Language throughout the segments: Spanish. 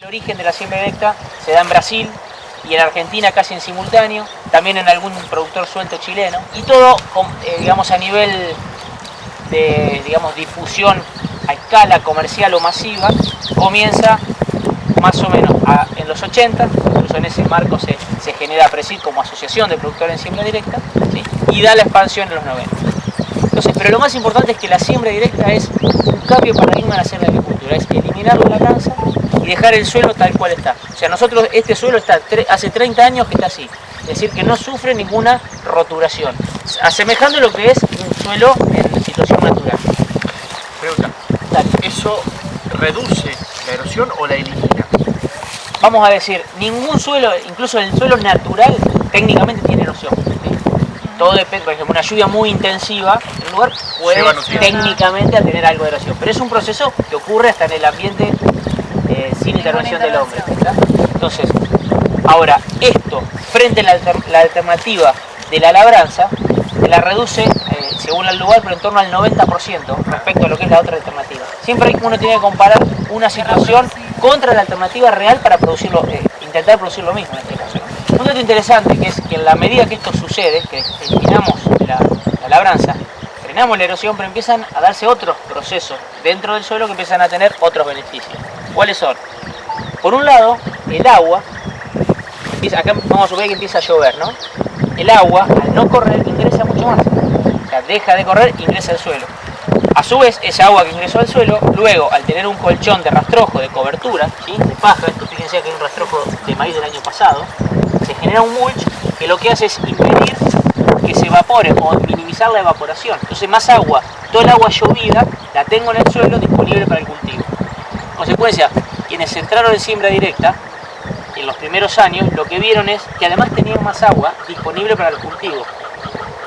El origen de la siembra directa se da en Brasil y en Argentina casi en simultáneo, también en algún productor suelto chileno, y todo digamos, a nivel de difusión a escala comercial o masiva comienza más o menos en los 80, incluso en ese marco se genera APRESID como asociación de productores en siembra directa, ¿sí? Y da la expansión en los 90. Entonces, pero lo más importante es que la siembra directa es un cambio de paradigma en hacer la agricultura, es eliminar la labranza y dejar el suelo tal cual está. O sea, nosotros este suelo está hace 30 años que está así, es decir, que no sufre ninguna roturación, asemejando lo que es un suelo en situación natural. Pregunta, ¿eso reduce la erosión o la elimina? Vamos a decir, ningún suelo, incluso el suelo natural, técnicamente tiene erosión. ¿Sí? Todo depende, por ejemplo, una lluvia muy intensiva en un lugar puede técnicamente tener algo de erosión, pero es un proceso que ocurre hasta en el ambiente sin intervención del hombre. ¿Verdad? Entonces, ahora, esto, frente a la alternativa de la labranza, se la reduce, según el lugar, pero en torno al 90% respecto a lo que es la otra alternativa. Siempre uno tiene que comparar una situación contra la alternativa real para producirlo, intentar producir lo mismo en este caso. Un dato interesante que es que en la medida que esto sucede, que eliminamos la labranza, frenamos la erosión, pero empiezan a darse otros procesos dentro del suelo que empiezan a tener otros beneficios. ¿Cuáles son? Por un lado, el agua, acá vamos a suponer que empieza a llover, ¿no? El agua, al no correr, ingresa mucho más. O sea, deja de correr, ingresa al suelo. A su vez, esa agua que ingresó al suelo, luego, al tener un colchón de rastrojo, de cobertura, ¿sí? De paja, esto fíjense que hay un rastrojo de maíz del año pasado, se genera un mulch que lo que hace es impedir que se evapore o minimizar la evaporación. Entonces, más agua, toda el agua llovida, la tengo en el suelo disponible para el cultivo. Consecuencia, quienes entraron en siembra directa, en los primeros años, lo que vieron es que además tenían más agua disponible para el cultivo.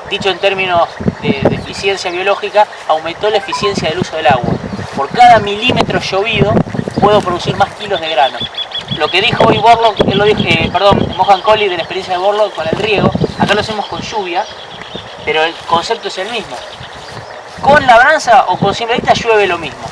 Dicho en términos de eficiencia biológica, aumentó la eficiencia del uso del agua. Por cada milímetro llovido puedo producir más kilos de grano. Lo que dijo hoy Borlaug, él lo dijo, Mohan Kohli de la experiencia de Borlaug con el riego, acá lo hacemos con lluvia, pero el concepto es el mismo. Con labranza o con siembra directa llueve lo mismo.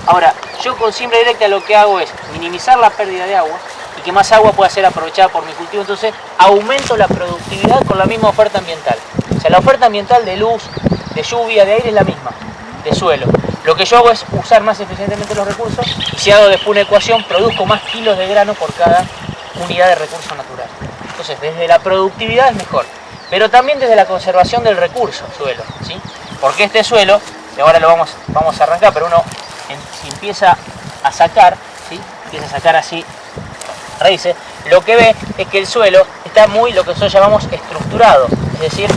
Ahora, yo con siembra directa lo que hago es minimizar la pérdida de agua y que más agua pueda ser aprovechada por mi cultivo, entonces aumento la productividad con la misma oferta ambiental. O sea, la oferta ambiental de luz, de lluvia, de aire es la misma, de suelo. Lo que yo hago es usar más eficientemente los recursos y si hago después una ecuación, produzco más kilos de grano por cada unidad de recurso natural. Entonces, desde la productividad es mejor, pero también desde la conservación del recurso suelo, ¿sí? Porque este suelo, y ahora lo vamos a arrancar, pero uno si empieza a sacar, ¿sí? Empieza a sacar así raíces, lo que ve es que el suelo está muy, lo que nosotros llamamos estructurado, es decir,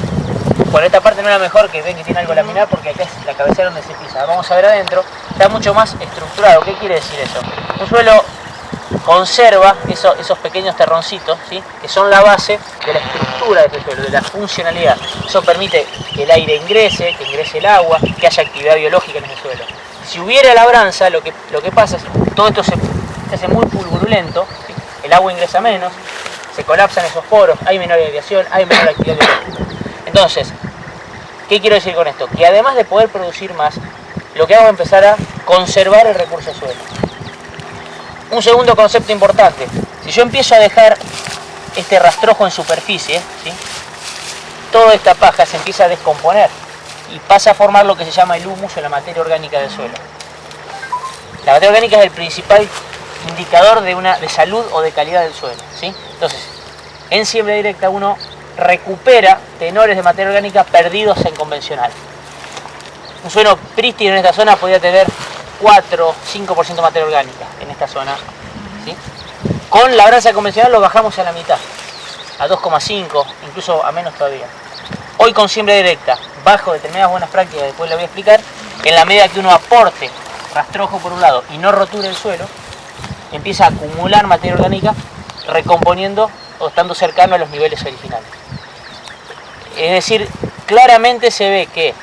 por esta parte no es la mejor, que ven que tiene algo laminar porque acá es la cabecera donde se pisa. Vamos a ver adentro, está mucho más estructurado. ¿Qué quiere decir eso? Un suelo conserva esos pequeños terroncitos, ¿sí? Que son la base de la estructura de este suelo, de la funcionalidad. Eso permite que el aire ingrese, que ingrese el agua, que haya actividad biológica en ese suelo. Si hubiera labranza, lo que pasa es que todo esto se hace muy pulverulento, ¿sí? El agua ingresa menos, se colapsan esos poros, hay menor aireación, hay menor actividad biológica. Entonces, ¿qué quiero decir con esto? Que además de poder producir más, lo que hago es empezar a conservar el recurso suelo. Un segundo concepto importante, si yo empiezo a dejar este rastrojo en superficie, ¿sí? Toda esta paja se empieza a descomponer y pasa a formar lo que se llama el humus o la materia orgánica del suelo. La materia orgánica es el principal indicador de salud o de calidad del suelo, ¿sí? Entonces, en siembra directa uno recupera tenores de materia orgánica perdidos en convencional. Un suelo prístino en esta zona podría tener 4 5% de materia orgánica en esta zona, ¿sí? Con labranza convencional lo bajamos a la mitad, a 2,5, incluso a menos todavía. Hoy con siembra directa, bajo determinadas buenas prácticas, después le voy a explicar, en la medida que uno aporte rastrojo por un lado y no roture el suelo, empieza a acumular materia orgánica recomponiendo o estando cercano a los niveles originales. Es decir, claramente se ve que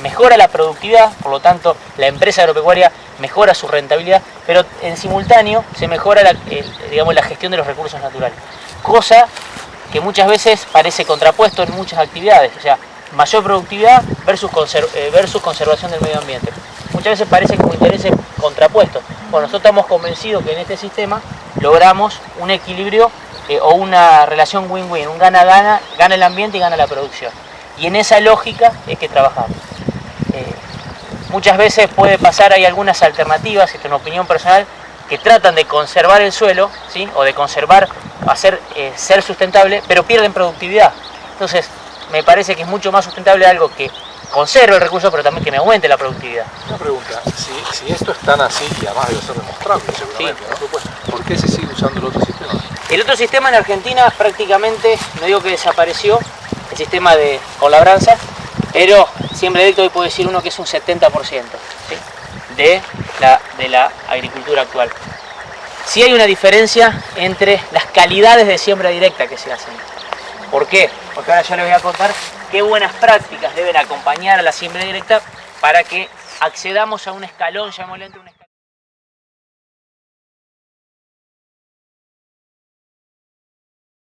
mejora la productividad, por lo tanto la empresa agropecuaria mejora su rentabilidad, pero en simultáneo se mejora la gestión de los recursos naturales. Cosa que muchas veces parece contrapuesto en muchas actividades, o sea, mayor productividad versus conservación del medio ambiente. Muchas veces parecen como intereses contrapuestos. Bueno, nosotros estamos convencidos que en este sistema logramos un equilibrio o una relación win-win, un gana-gana, gana el ambiente y gana la producción. Y en esa lógica es que trabajamos. Muchas veces puede pasar, hay algunas alternativas, esto es una opinión personal, que tratan de conservar el suelo, ¿sí? O de conservar, hacer ser sustentable, pero pierden productividad. Entonces, me parece que es mucho más sustentable algo que conserve el recurso, pero también que me aumente la productividad. Una pregunta, si esto es tan así, y además debe ser demostrable seguramente, Sí, ¿no? ¿Por qué se sigue usando el otro sistema? El otro sistema en Argentina prácticamente, no digo que desapareció, el sistema con labranza, pero siempre directo hoy puedo decir uno que es un 70%, ¿sí? de la agricultura actual. Sí hay una diferencia entre las calidades de siembra directa que se hacen. ¿Por qué? Porque ahora ya les voy a contar qué buenas prácticas deben acompañar a la siembra directa para que accedamos a un escalón, llamémosle un escalón.